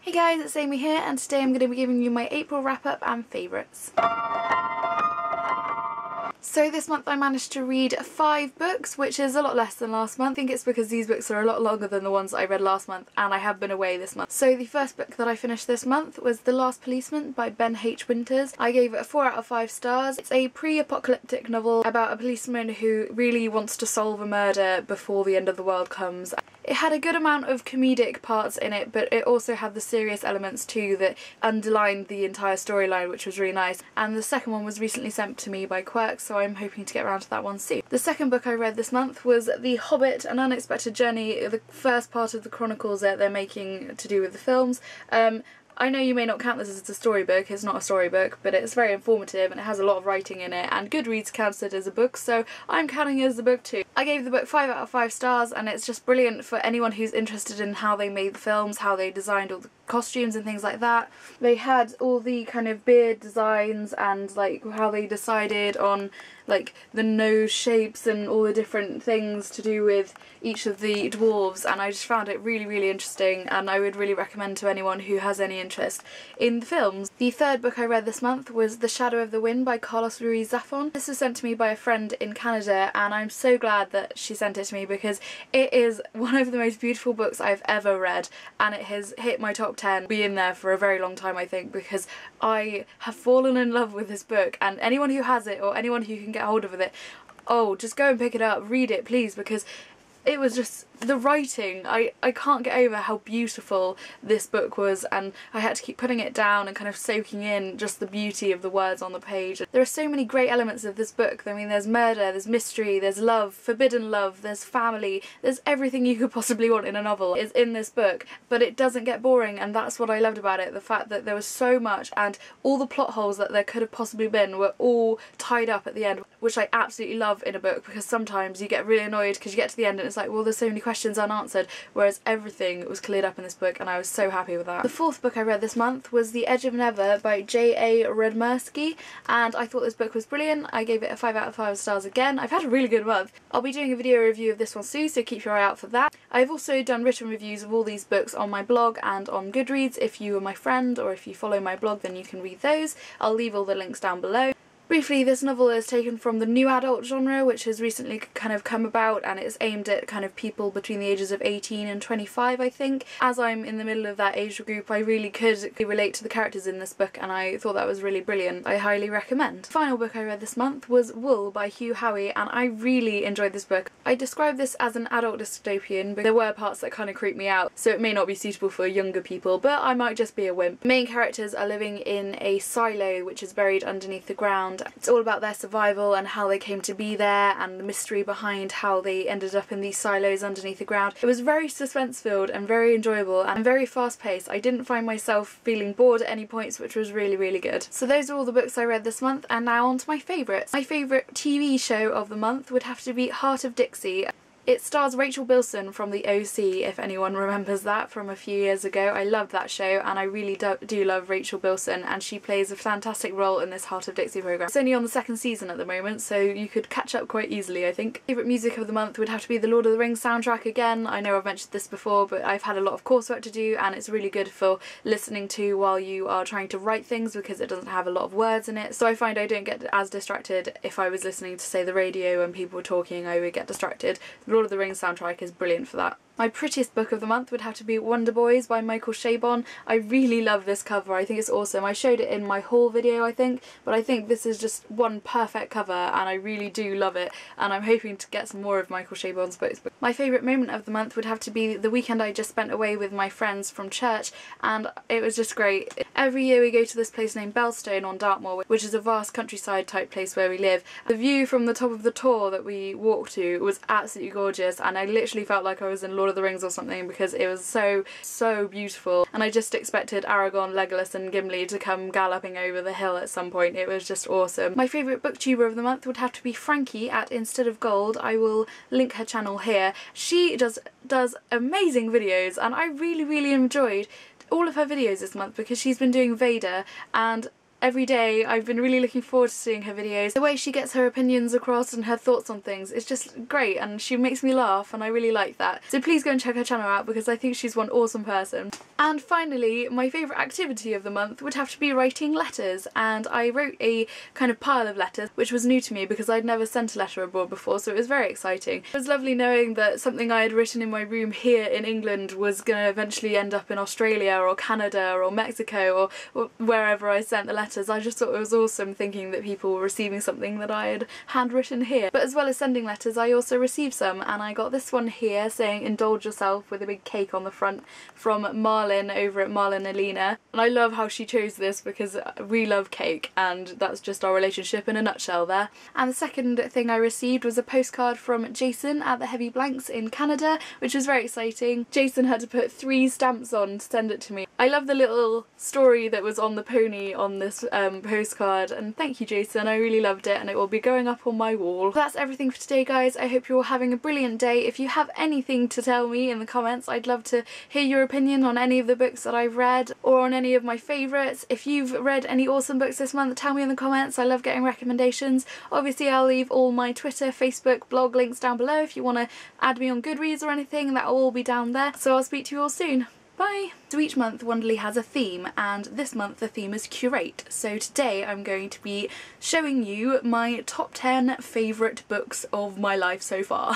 Hey guys, it's Amy here, and today I'm going to be giving you my April wrap-up and favourites. So this month I managed to read 5 books, which is a lot less than last month. I think it's because these books are a lot longer than the ones I read last month, and I have been away this month. So the first book that I finished this month was The Last Policeman by Ben H. Winters. I gave it a 4 out of 5 stars. It's a pre-apocalyptic novel about a policeman who really wants to solve a murder before the end of the world comes. It had a good amount of comedic parts in it, but it also had the serious elements too that underlined the entire storyline, which was really nice. And the second one was recently sent to me by Quirk, so I'm hoping to get around to that one soon. The second book I read this month was The Hobbit, An Unexpected Journey, the first part of the Chronicles that they're making to do with the films. I know you may not count this as a storybook, it's not a storybook, but it's very informative and it has a lot of writing in it, and Goodreads counts it as a book, so I'm counting it as a book too. I gave the book 5 out of 5 stars, and it's just brilliant for anyone who's interested in how they made the films, how they designed all the costumes and things like that. They had all the kind of beard designs and like how they decided on like the nose shapes and all the different things to do with each of the dwarves, and I just found it really interesting, and I would really recommend to anyone who has any interest in the films. The third book I read this month was The Shadow of the Wind by Ruiz Zafon. This was sent to me by a friend in Canada, and I'm so glad that she sent it to me because it is one of the most beautiful books I've ever read, and it has hit my top 10, be in there for a very long time I think, because I have fallen in love with this book, and anyone who has it or anyone who can get hold of it, oh, just go and pick it up, read it please, because it was just the writing. I can't get over how beautiful this book was, and I had to keep putting it down and kind of soaking in just the beauty of the words on the page. There are so many great elements of this book. I mean, there's murder, there's mystery, there's love, forbidden love, there's family, there's everything you could possibly want in a novel is in this book, but it doesn't get boring, and that's what I loved about it. The fact that there was so much, and all the plot holes that there could have possibly been were all tied up at the end, which I absolutely love in a book, because sometimes you get really annoyed because you get to the end and it's like, well, there's so many questions unanswered, whereas everything was cleared up in this book, and I was so happy with that. The fourth book I read this month was The Edge of Never by J.A. Redmerski, and I thought this book was brilliant. I gave it a 5 out of 5 stars again. I've had a really good month. I'll be doing a video review of this one soon, so keep your eye out for that. I've also done written reviews of all these books on my blog and on Goodreads. If you are my friend or if you follow my blog, then you can read those. I'll leave all the links down below. Briefly, this novel is taken from the new adult genre, which has recently kind of come about, and it's aimed at kind of people between the ages of 18 and 25, I think. As I'm in the middle of that age group, I really could relate to the characters in this book, and I thought that was really brilliant. I highly recommend. The final book I read this month was Wool by Hugh, Howey, and I really enjoyed this book. I describe this as an adult dystopian, but there were parts that kind of creeped me out, so it may not be suitable for younger people, but I might just be a wimp. The main characters are living in a silo which is buried underneath the ground. It's all about their survival and how they came to be there, and the mystery behind how they ended up in these silos underneath the ground. It was very suspense-filled and very enjoyable and very fast-paced. I didn't find myself feeling bored at any points, which was really good. So those are all the books I read this month, and now on to my favourites. My favourite TV show of the month would have to be Heart of Dixie. It stars Rachel Bilson from The OC, if anyone remembers that from a few years ago. I loved that show, and I really do love Rachel Bilson, and she plays a fantastic role in this Heart of Dixie programme. It's only on the 2nd season at the moment, so you could catch up quite easily, I think. Favourite music of the month would have to be the Lord of the Rings soundtrack again. I know I've mentioned this before, but I've had a lot of coursework to do, and it's really good for listening to while you are trying to write things, because it doesn't have a lot of words in it. So I find I don't get as distracted. If I was listening to, say, the radio and people were talking, I would get distracted. The Lord of the Rings soundtrack is brilliant for that. My prettiest book of the month would have to be Wonder Boys by Michael Chabon. I really love this cover. I think it's awesome. I showed it in my haul video, I think, but I think this is just one perfect cover, and I really do love it, and I'm hoping to get some more of Michael Chabon's books. My favourite moment of the month would have to be the weekend I just spent away with my friends from church, and it was just great. Every year we go to this place named Bellstone on Dartmoor, which is a vast countryside type place where we live. The view from the top of the tor that we walked to was absolutely gorgeous, and I literally felt like I was in Lord of the Rings or something, because it was so beautiful, and I just expected Aragorn, Legolas and Gimli to come galloping over the hill at some point. It was just awesome. My favourite booktuber of the month would have to be Frankie at Instead of Gold. I will link her channel here. She does amazing videos, and I really enjoyed all of her videos this month, because she's been doing Vader, and every day. I've been really looking forward to seeing her videos. The way she gets her opinions across and her thoughts on things is just great, and she makes me laugh, and I really like that. So please go and check her channel out because I think she's one awesome person. And finally, my favourite activity of the month would have to be writing letters, and I wrote a kind of pile of letters, which was new to me because I'd never sent a letter abroad before, so it was very exciting. It was lovely knowing that something I had written in my room here in England was going to eventually end up in Australia or Canada or Mexico or wherever I sent the letters. I just thought it was awesome thinking that people were receiving something that I had handwritten here. But as well as sending letters, I also received some, and I got this one here saying indulge yourself with a big cake on the front from Marlin over at Marlin Alina. And I love how she chose this because we love cake, and that's just our relationship in a nutshell there. And the second thing I received was a postcard from Jason at the Heavy Blanks in Canada, which was very exciting. Jason had to put 3 stamps on to send it to me. I love the little story that was on the pony on this postcard, and thank you Jason, I really loved it, and it will be going up on my wall. That's everything for today guys. I hope you're all having a brilliant day. If you have anything to tell me in the comments, I'd love to hear your opinion on any of the books that I've read or on any of my favourites. If you've read any awesome books this month, tell me in the comments. I love getting recommendations. Obviously I'll leave all my Twitter, Facebook, blog links down below if you want to add me on Goodreads or anything. That will all be down there. So I'll speak to you all soon. Bye! So each month Wonderly has a theme, and this month the theme is curate. So today I'm going to be showing you my top 10 favourite books of my life so far.